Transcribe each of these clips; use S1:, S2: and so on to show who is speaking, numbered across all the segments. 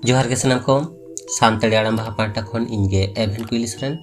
S1: जोहार के सनाम को सानताड़ी आड़ाम बाहा पाटा खन इनगे एवेन कुइली सोरेन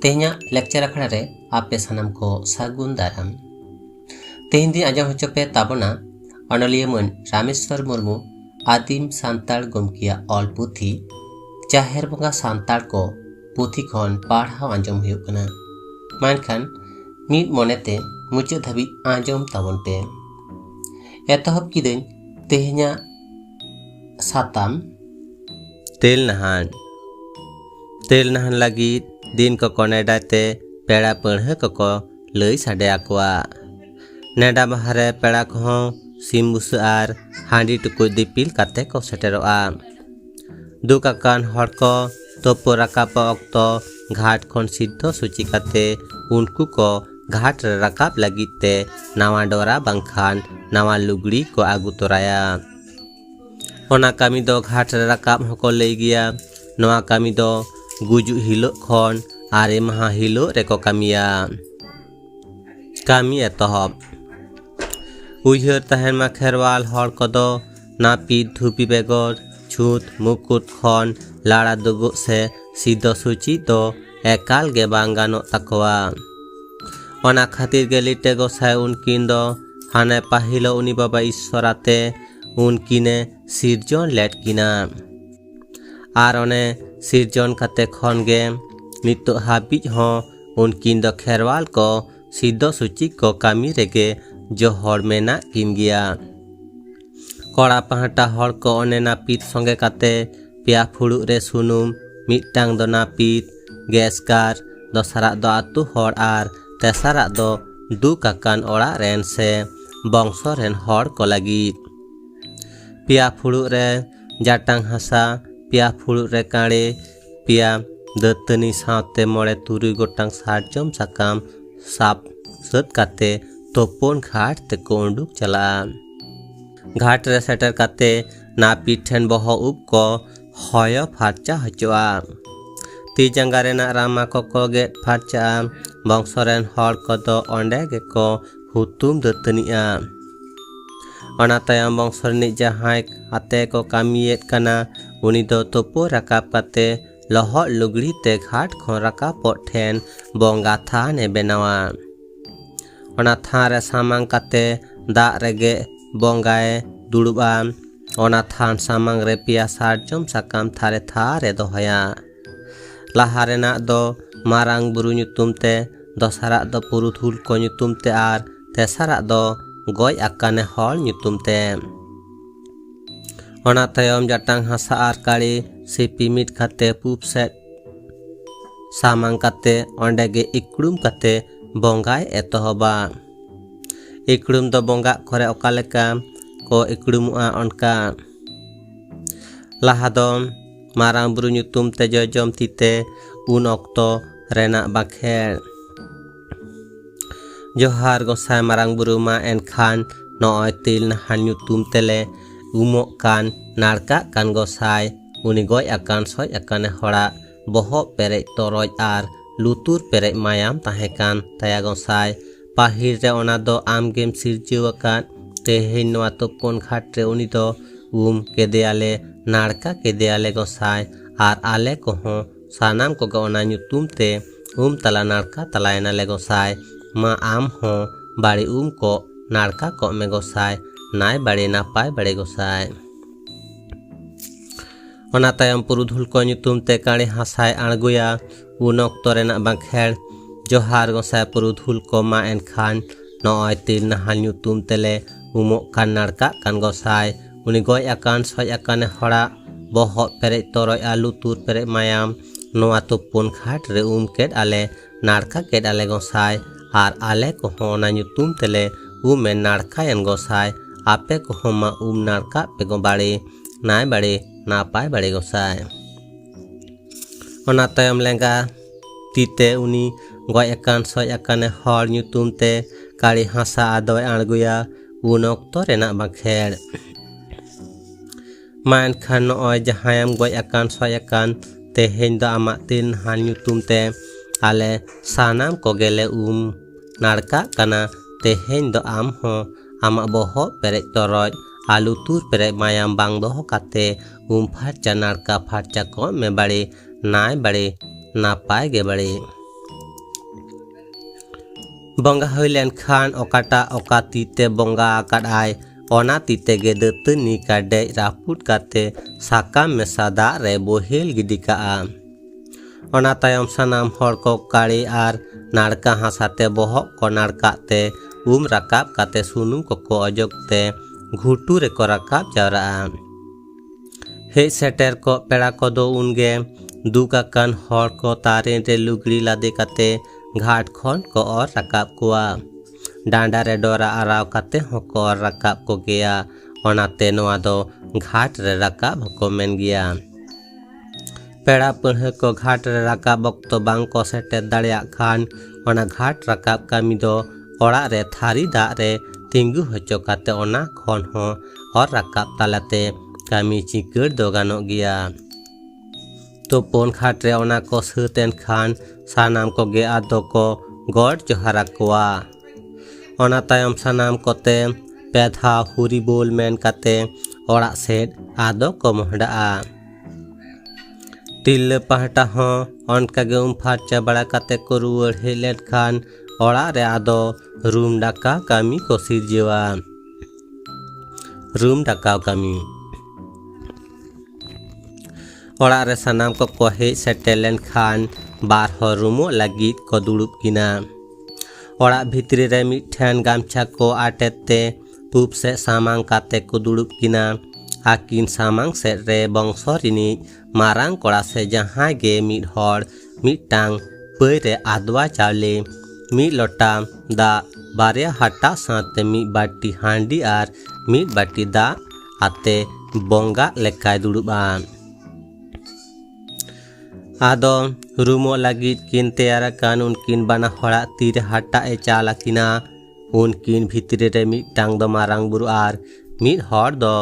S1: तेहना लेक्चर अखड़ा रे आपे सनाम को सागुन दाराम तेहन दिन आजम होचो पे ताबना अनलिया मन रामेश्वर मुर्मू आदिम सानताड़ गमकिया ऑल पुथी जाहेर बंगा सानताड़ को पुथी खन पाढ़ाव आंजम हुयुग कना मानखान मीद मोनेते मुचाद धाबी आंजम ताबन पे एतहब किदें तेहना साताम
S2: तेल नहान लगी दिन को नेडाते पेड़ा पढ़े को लई साडे आकोआ नेडा बाहरे पेड़ा को सिम बुस और हांडी टुकु दिपिल काते को सेटेरोआ दुकाकान हर को तोपो राकाप अक्तो घाट खन सिद्धो सूची काते उनको को घाट राकाप लगिते नावा डोरा बंखान नावा लुगड़ी को आगु तोराया ओना कामी दो घाट राकाब होको लई गया नवा कामी दो गुजु हिलो खन आरे महा हिलो रेको कामिया कामी एतहब उइहर तहन मा खेरवाल हर कदो नापी धुपी बेगर छूत मुकुट खन लाड़ा दुगु से सिद्धो सूची तो एकाल गे बांगानो तकवा ओना खातिर गे लिटे गोसाय उनकिन दो हाने पाहिलो उनी बाबा ईश्वराते उनकिने सिरजन लेटकिना आर ओने सिरजन काते खन गे नितो हाबिज हो उनकिन दो खेरवाल को सिद्धो सूची को कामी रेगे जो हर मेना किन गया कड़ा पहाटा हर को ओने नापित संगे काते पिया फुड़ू रे सुनुम मिटांग दो नापित गैसकार दोसरा दो आतु हर आर तेसारा दो दु काकान ओड़ा रेन से बंशो रेन हर को लगी पिया फुड़ू रे जाटांग हसा पिया फुड़ू रे काड़े पिया दतनी सावते मोड़े तुरुई गोटांग सारजम साकाम साप सद काते तोपोन घाट ते को उंडुक चला घाट रे सेटर काते नापी ठेन बहो उब को हयो फारचा हचोआ ती जंगा रेना रामा को गे फारचा बंशोरेन हर को दो ओंडे गे को हुतुम दतनिया ओना तायम बंशोरनी जहाय आते को कामियेत कना उनी दो तोपो राकाब काते लहो लुगड़ी ते घाट खन राकाब ठेन बंगा थाने बेनावा ओना थान रे सामांग काते दा रेगे बंगाए दुड़ुबा ओना थान सामांग रे पिया सारजम साकाम थारे थारे दोहया लाहारेना दो मारांग बुरु ᱧᱩᱛᱩᱢ ते दोसरा दो पुरुधुल को ᱧᱩᱛᱩᱢ ते आर तेसारा दो गय आकाने हर ᱧᱩᱛᱩᱢ ते ओना तायम जाटांग हसा आर काड़ी सिपी मिट खाते पूप सेट सामांग काते ओंडे गे इकड़ुम काते बंगाय एतहबा इकड़ुम दो बंगा करे ओकालेका को इकड़ुमुआ ओनका लाहा दो मारांग बुरु ᱧᱩᱛᱩᱢ ते जजम तीते उन अक्तो रेना बाखेर जोहार गोसाय मारांग बुरु मा एनखान नॉय तिल नहान ᱧᱩᱛᱩᱢ तेले उमोक कान नाड़का कान गोसाय उनी गय आकान सय आकाने हड़ा बहो पेरे तोरज आर लुतुर पेरे मायाम ताहे कान ताया गोसाय पाहिर रे ओना दो आमगेम सिरजोवाकान तेहेन नवा तोपन घाट रे उनी दो केदेयाले नाड़का केदेयाले गोसाय आर आले कोहो सानाम को ओना ᱧᱩᱛᱩᱢ ते तला नाड़का तलायना ले गोसाय मा आम हो बाड़ी को नाड़का को में गोसाय नाय बड़े नापाय बड़े गोसाय ओना तायम पुरुधुल को ᱧᱩᱛᱩᱢ ते काड़ी हासाय आड़गुया उन अक्तो रेना बाखेर जोहार गोसाय पुरुधुल को मा एनखान नॉय तिल नहान ᱧᱩᱛᱩᱢ तेले उमोक कान नाड़का कान गोसाय उनी गय आकान सय आकाने हड़ा बहो पेरे तोरय आलू तुर पेरे मायाम नोआ तोपन घाट रे केड आले नाड़का केड आले गोसाय आर आले को होना ᱧᱩᱛᱩᱢ तेले में नाड़का एन गोसाय आपे को मा नाड़का पे गो बाड़े नाय बड़े नापाय बड़े गोसाय ओना तायम लेंगा तीते उनी गय आकान सय आकाने हर ᱧᱩᱛᱩᱢ ते काड़ी हासा आदोय आड़गुया उन अक्तो रेना बाखेर मा एनखान नॉय जहायम गय आकान सय आकान तेहेन दो आमा तिल नहान ᱧᱩᱛᱩᱢ ते आले सानाम को गेले नाड़का कना तेहेन दो आम हो आमा बहो पेरे तोरज आलू तुर पेरे मायाम बांग दोहो काते फार्चा नाड़का फार्चा को में बड़े नाय बड़े नापाय गे बड़े बंगा हुई लेन खान ओकाटा ओका तीते बंगा आकाद आय ओना तीते गे दतनी काडे रापुट काते साकाम में सादा रे बोहेल गिडी काआ ओना तायम सानाम हर को काड़ी आर नाड़का हासाते बोहक को नाड़काते राकाब काते सुनुम को अजोगते घुटू रे को राकाब जावरा हे सेटर को पेड़ा को दो उनगे दुकाकान हर को तारे रे लुगड़ी लादे काते घाट खन को और राकाब कुआ डांडा रे डोरा आराव काते हको और राकाब को गया ओनाते नोआ दो घाट रे राकाब हको मेन गया पेड़ा पढ़े को घाट रे राकाब तो बांग को सेटे दाड़िया खान ओना घाट राकाब कामी दो ओड़ा रे थारी दा रे तिंगु हचो काते ओना खन हो और राकाब तालाते कामी चिकड़ दो गानो गया तो पोन घाट रे ओना को सतेन खान सानाम को गे आदो को गॉड जोहारा कोआ ओना तायम सानाम कोते पेधा हुरी बोल मेन काते ओड़ा सेट आदो को मोहडा तिल पहाटा हो उनका गे फार्चा बड़ा काते को रुआड़ हेलेन खान ओड़ा रे आदो रूम डाका कामी को सिरजेवा रूम डाकाव कामी ओड़ा रे सानाम को हेज सेटेलेन खान बार हो रूमो लगित को दुड़ुब किना ओड़ा भितरी रे मिठेन गामछा को आटेते पूप से सामांग काते को दुड़ुब किना आकिन सामांग से रे बंसोरिनी मारांग कोड़ा से जहाँ गे मिट हर मिटांग पै रे आदवा चावले मिट लोटा दा बारिया हटा साते मिट बाटी हांडी आर मिट बाटी दा आते बोंगा लेकाय दुड़ुबा आदो रूमो लगित किन तैयारा कान उनकिन बना हड़ा तीर हटा ए चाला किना उनकिन भितरे रे मिटांग दो मारांग बुरु आर मिट हर दो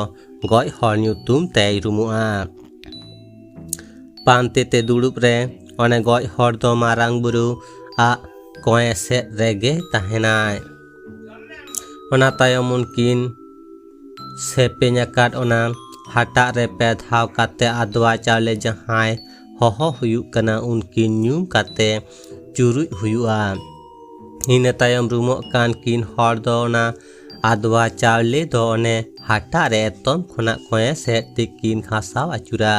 S2: गय हर ᱧᱩᱛᱩᱢ ते रूमुआ पानते ते दुड़ुब रे ओने गय हर दो मारांग बुरु आ कोए से रेगे तहेनाय ओना तायम उनकिन सेपेኛकाट ओना हटा रे पे धाव काते आदवा चावले जहाय होहो हुयुक कना उनकिन ᱧᱩᱢ काते चुरुज हुयुआ इन तायम रूमो कान किन हर दो ओना आदवा चावले दो ओने हटा रे तम खुना कोए से तिकिन खासाव अचुरा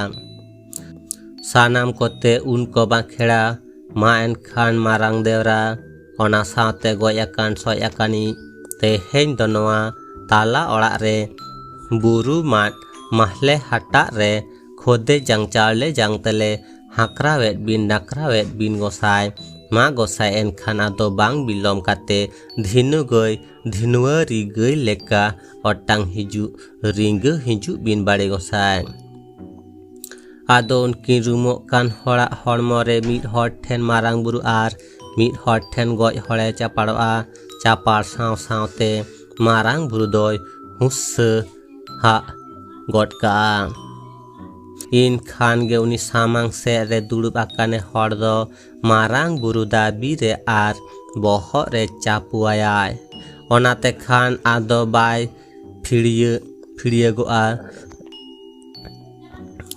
S2: सानाम कोते उनको बाखेड़ा मा एन खान मारांग देवरा ओना साते गोयाकान सोयाकानी ते हेन दोनोआ ताला ओड़ा रे बुरु माट महले हटा रे खोदे जंग चावले जंग तले हाकरावेट बिन नाकरावेट बिन गोसाय मा गोसाय एन खाना दो बांग बिलोम काते धिनु गई धिनुअरी गई लेका ओटांग हिजु रिंग हिजु बिन बाड़े गोसाय आदो उनकी रूमो कान हड़ा हड़मो रे मिट हड़ ठेन मारांग बुरु आर मिट हड़ ठेन गज हड़े चापाड़ोआ चापाड़ साव सावते मारांग बुरु दोय हुस हा गटका इन खान गे उनी सामांग से रे दुड़ुब आकाने हड़ दो मारांग बुरु दाबी रे आर बहो रे चापुआयाय ओनाते खान आदो बाय फिड़िए गोआ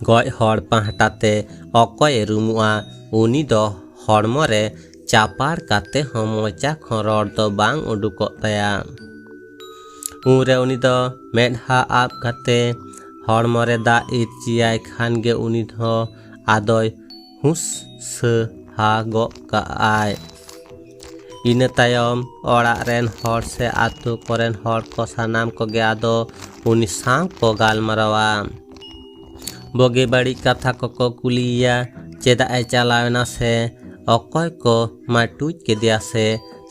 S2: गय हड़ पाहटाते अकय रूमुआ उनी दो हड़मो रे चापाड़ काते मोचा खरड़ दो बांग उडुको तया उरे उनी दो मेढा आप काते हड़मो रे दा इरचियाय खान गे उनी दो आदय हुस स हा गो काआय इन तायम ओड़ा रेन हड़ से आतु कोरेन हड़ को सानाम को गे आदो उनी साव को गालमारावा बोगे बड़ी कथा को कुलिया चेदा ए चलावना से अकय को माटुज के दिया से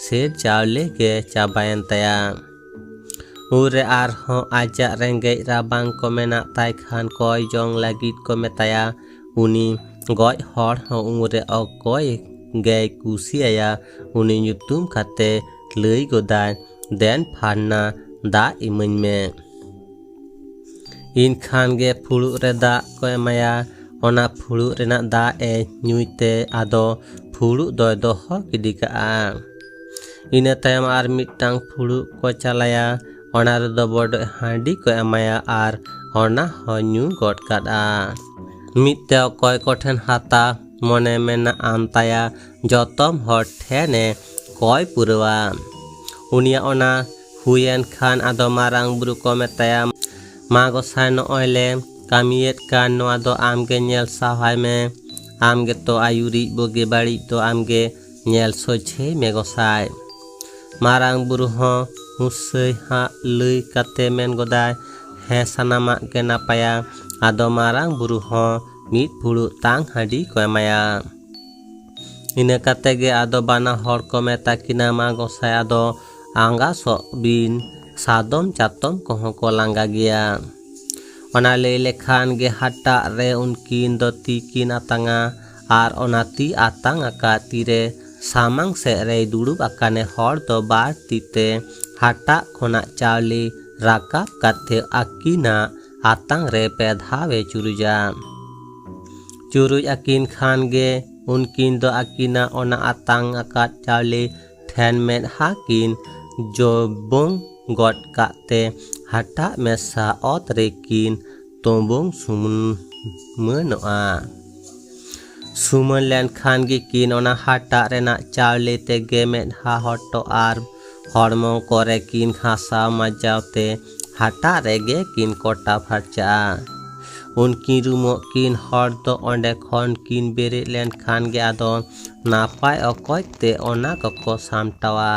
S2: सेर चावले के चाबायन तया उरे आर हो आजा रेंगे राबांग को मेना ताई खान कोय जोंग लागित को मेताया उनी गय हड़ हो उरे अकय गे कुसिया उनी ᱧᱩᱛᱩᱢ खाते लई गोदाय देन फाना दा इमन में इन खान गे फुड़ु रे दा को एमाया ओना फुड़ु रेना दा ए ᱧᱩᱭते आदो फुड़ु दो दोहो गिडी काआ इन तायम आर मिटांग फुड़ु को चलाया ona redo bodoi handi ko emaya ar ona hon nyu god kada mitte okoy koten hata mone mena antaya jotom hor thene koy purawa unia ona huyen khan ado marang buru ko metaya ma gosai no oile kamiet kan no ado amge nyel sahai me amge to ayuri boge bari to amge nyel soche me gosai marang buru ho musai ha lui kate men godai he sanama ke napaya ado marang buru ho mit phulu tang hadi ko emaya ina kate ge ado bana hor ko meta kina ma gosai ado angga so bin sadom chatom koho ko langga gya ona lele khan ge hatta re unkin do tikin atanga ar onati atang aka tire samang se re dudub akane hor do bar tite hata khona chawli rakap kathe akina atang re pedhave churuja churuj akin khan ge unkin do akina ona atang akat chawli then met hakin jobong god kate hata mesa otrekin tombong sumun menoa sumun len khan gi kin ona hata rena chawle te gemet ha hotto ar hormo kore kin khasa majaute hata rege kin kota pharcha unkin rumo kin hor do onde khon kin bere len khan ge ado napai okoy te ona koko samtawa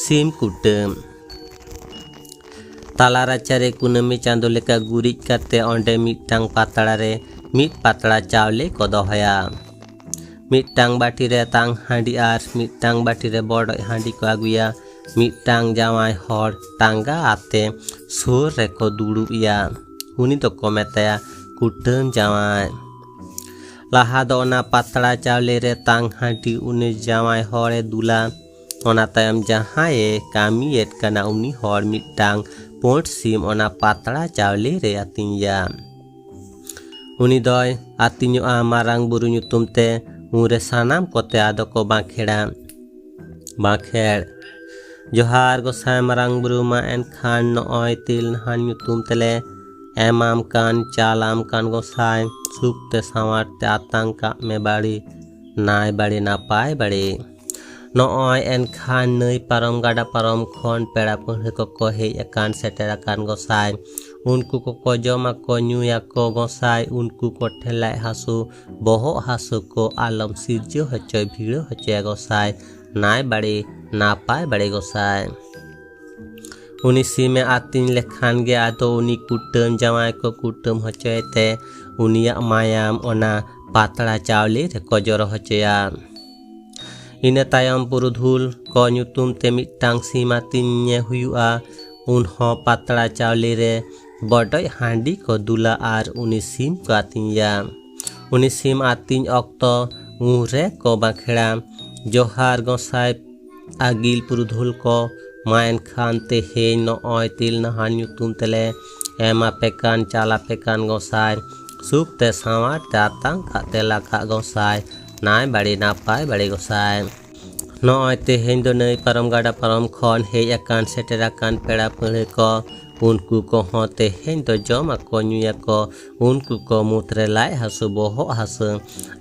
S2: sim kutem talaracare kunami chando leka gurij kate onde mitang patala re mit patala chawle ko dohaya mitang bati re tang handi ar mitang bati re bodoi handi ko aguya mitang jawai hor tangga ate sur re ko dudub ya uni to ko metaya kutem jawai laha do ona patala chawle re tang handi uni jawai hore dula ona tayam jahaye kamiet kana uni hor mitang port sim ona patala chawle re atinya uni doi atinyo a marang buru nyutum te ure sanam kote ado ko bakher johar gosai marang buru ma en khan no oi til han nyutum tele emam kan chalam kan gosai sukte sawat te atangka me bari nai bari napai bari no oi en khan nei parom gada parom khon pera purhe ko hei akan setera kan gosai unku ko joma ko nyuya ko gosai unku ko thelai hasu boho hasu ko alam sirjo hochoy bhiro hoche gosai nai bari napai bari gosai uni sime atin lekhan ge ado uni kutem jawai ko kutem hochoy te unia mayam ona patala chawle re ko joro hocheya ina tayam purudhul ko nyutum te mitang sima tinye huyua unho patala chawle re bodoi handi ko dula ar uni sim ko atinya uni sim atin okto ure ko bakhera johar gosai agil purudhul ko main khan te he no oi til na han nyutum tele ema pekan chala pekan gosai suk te sawa tatang ka tela ka gosai nai bari napai bari gosai no oi te hendo nei param gada param khon he akan setera kan pera pule ko unku ko hote hendo joma ko nyuya ko unku ko mutre lai hasu boho hasu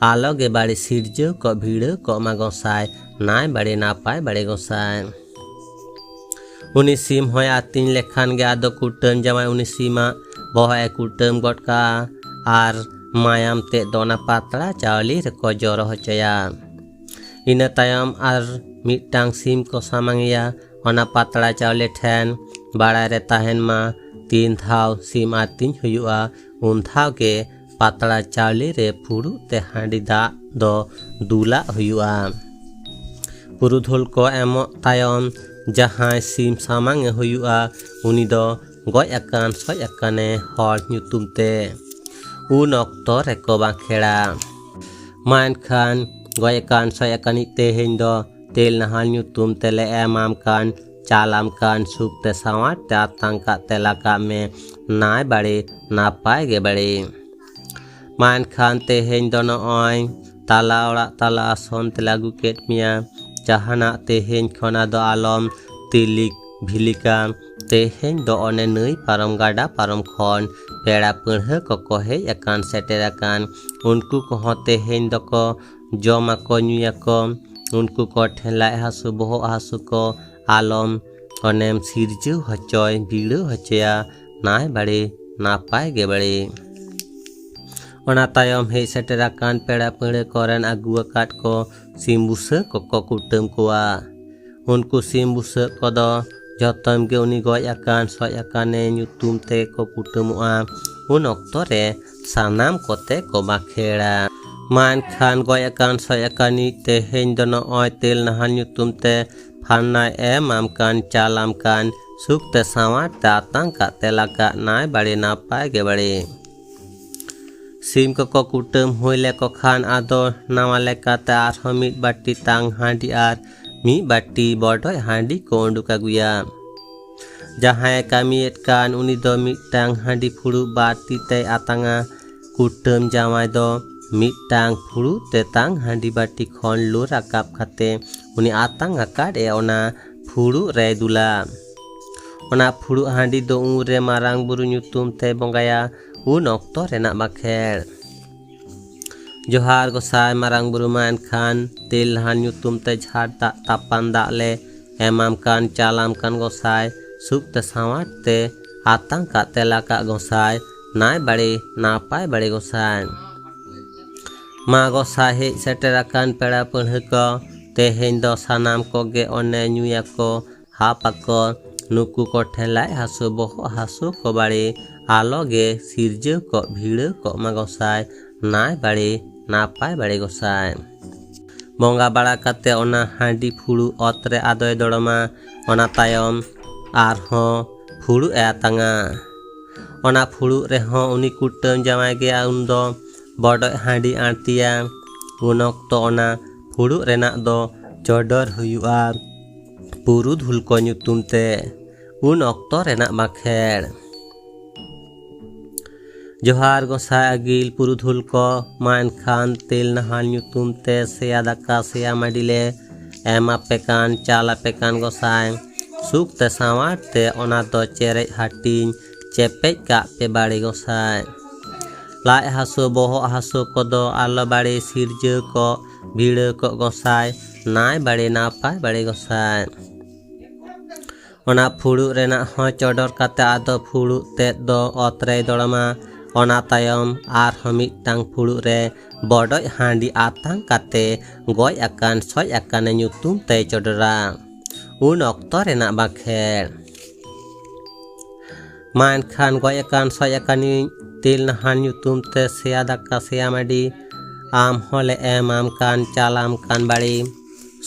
S2: aloge bari sirjo ko bhiro ko ma gosai nai bari napai bari gosai uni sim hoy atin lekhan ge ado kutem jamai uni sima boho kutem godka ar mayam te dona patala chawli re ko joro hochaya ina tayam ar mitang sim ko samangya ona patala chawle then bada re tahen ma 3 thau sim atin huyua un thau ke patala chawle re phuru te handi da do dula huyua purudhul ko emo tayam jahai sim samang huyua uni do goj akan soj akane hor nyutum te un okto re ko bakhera main khan goj akan soj akani te hendo tel nahal nyutum tele emam kan chalam kan suk te sawat te atangka telaka me nai bari napai ge bari main khan te hendo no oi tala ora tala son te lagu ket mia jahana te hen khona do alom tilik भिलिका तेहें दो ओने नई पारम गाडा पारम खन पेड़ा पढ़े को hedge अकान सेटेर अकान उनको को तेहें दको जमा को न्यूयाको उनको को ठेला हासु बोहो हासु को आलम ओनेम सिरजु हचोय बिड़ो हचया नाय बड़े नापाय गे बड़े ओना तायम हेज सेटेर अकान पेड़ा पढ़े कोरेन आगु अकाट को सिम बुसा को कुटम कोआ उनको सिम बुसा को जतम गे उनी गoj akan soj akane nyutum te ko kutemu'a un okto re sanam kote ko bakhera man khan goj akan soj akani te hen dono oi tel nahan nyutum te phanai mam kan chalam kan suk te sawa tatang ka telaka nai bade na pai ge bade sim ko kutem hoile ko khan ado nawale kate arho mit batti tang handi ar mi batti bodoi handi ko unduka guya जहाँ कामियत कान उनी दो मिटांग हांडी फुड़ू बाती ते आतांगा कुटम जावाय दो मिटांग फुड़ू ते तांग हांडी बाटी खन लो राकाब खाते उनी आतांगा काट ए ओना फुड़ू रे दुला ओना फुड़ू हांडी दो उरे मारांग बुरु nyutum ते बंगाया उन ऑक्टो रेना बाखेर जोहार गोसाय मारांग बुरु मान खान तेल हान nyutum ते झाड़ दा तापान दा ले एमाम कान चालाम कान गोसाय सुख ते सावाट ते आतंक का तेला का गोसाय नाय बड़े नापाय बड़े गोसाय मा गोसाय हे सेटेरा कान पेड़ा पढ़ को तेहें दो सानाम को गे ओने न्यूया को हापाको नुकु को ठेलाय हासु बोहो हासु को बड़े आलो गे सिरजे को भीड़ को मा गोसाय नाय बड़े नापाय बड़े गोसाय बंगा बड़ा काते ओना हांडी फुड़ू अतरे आदय दड़मा ओना तायम आरहो फुड़ू आतांगा ओना फुड़ू रेहो उनी कुटम जावाय गे उन्दो बड़ो हांडी आंतिया उन ऑक्टो ओना फुड़ू रेना दो चोडर हुयुआ पुरु धुल को nyutum ते उन ऑक्टो रेना बाखेर जोहार गोसाय अगिल पुरुधुल को मान खान तेल नहाल nyutum ते सेया दाका सेया माडिले एमा पेकान चाला पेकान गोसाय सुख ते सावाट ते ओना दो चेरे हाटिन चेपे का पे बाड़े गोसाय लाय हासो बोहो हासो को दो आलो बाड़े सिरजे को भीड़ को गोसाय नाय बाड़े नापाय बाड़े गोसाय ओना फुड़ू रेना हो चोडर काते आदो फुड़ू ते दो अतरे दड़मा ओना तायम आर हमिक टांग फुड़ू रे बड़ोय हांडी आतांग काते गoj akan soj akane nyutum te चोडरा उन ऑक्टो रेना बाखेर मान खान गoj akan soj akani तेल नहान nyutum te सेया दाका सेया माडी आम होले एमाम कान चालाम कान बाड़ी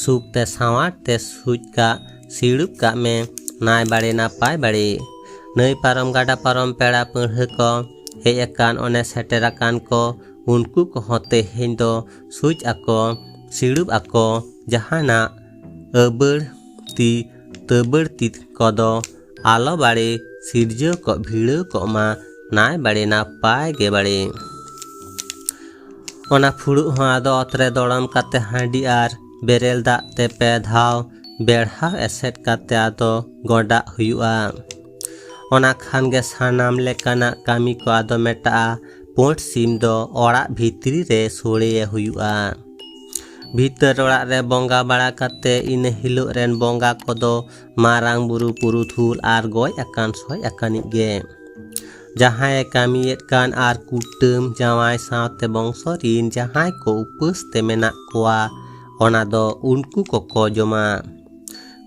S2: सुख ते सावाट ते सुच का सिड़ुप का में नाय बाड़े ना पाय बाड़ी नई पारम गाडा पारम पेड़ा पढ़ को हे अकान ओने सेटेरा कान को उनको को होते हिंदो सुच आको सिड़ुप आको जहाना अबड़ ती तबड़ ती कदो आलो बाड़े सिरजो को भीड़ को मा नाय बाड़े ना पाय गे बाड़े ओना फुड़ू हो आदो अतरे दड़म काते हांडी आर बेरेल दा ते पे धाव बेढ़ा एसेट काते आदो गोडा हुयुआ ओना खान गे सानाम लेकाना कामी को आदो मेटा पोट सिम दो ओड़ा भीतरी रे सोड़े हुयुआ भीतर ओड़ा रे बंगा बड़ा काते इन हिलो रेन बंगा कोदो मारांग बुरु पुरुथुल आर गoj akan soj akani गे जहां कामियत कान आर कुटम जावाय सावते बंशोरीन जहां को उपस ते मेना कोआ ओना दो उनको को जमा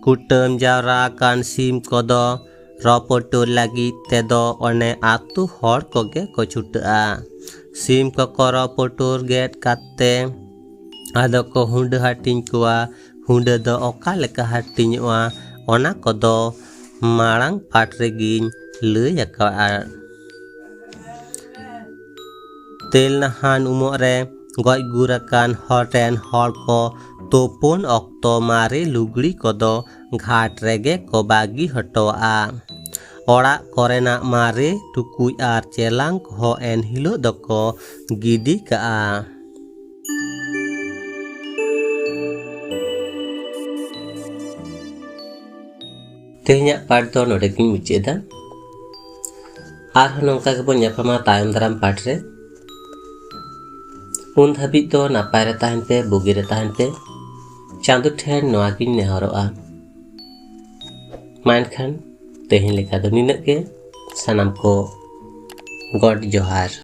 S2: कुटम जावरा कान सिम कोदो रपोटो लगी ते दो ओने आतु हर को गे को छुटा सिम को रपोटोर गेट काते आदो को हुंड हाटिन कोआ हुंड दो ओका लेका हाटिनवा ओना कोदो मारांग पाट रेगिन लय आका तेल नहान उमो रे गoj गुराकान हरेन हर को तोपोन ऑक्टो मारे लुगड़ी कोदो घाट रेगे को बागी हटोआ ओड़ा कोरेना मारे टुकुई आर चेलांग हो एन हिलो दको गिडी का
S1: तेहना पाठ दो नोडे गिन मुचादा आरहों नोंका गेबोन ᱧᱟᱯᱟᱢᱟ तायम दाराम पाठ रे उन धाबी दो नापाय रे ताहेन पे बुगी रे ताहेन पे चांदो ठेन नोआ गिन नेहरोआ मानखान तेहेन लेका दो निनक के सानाम को गॉड जोहार।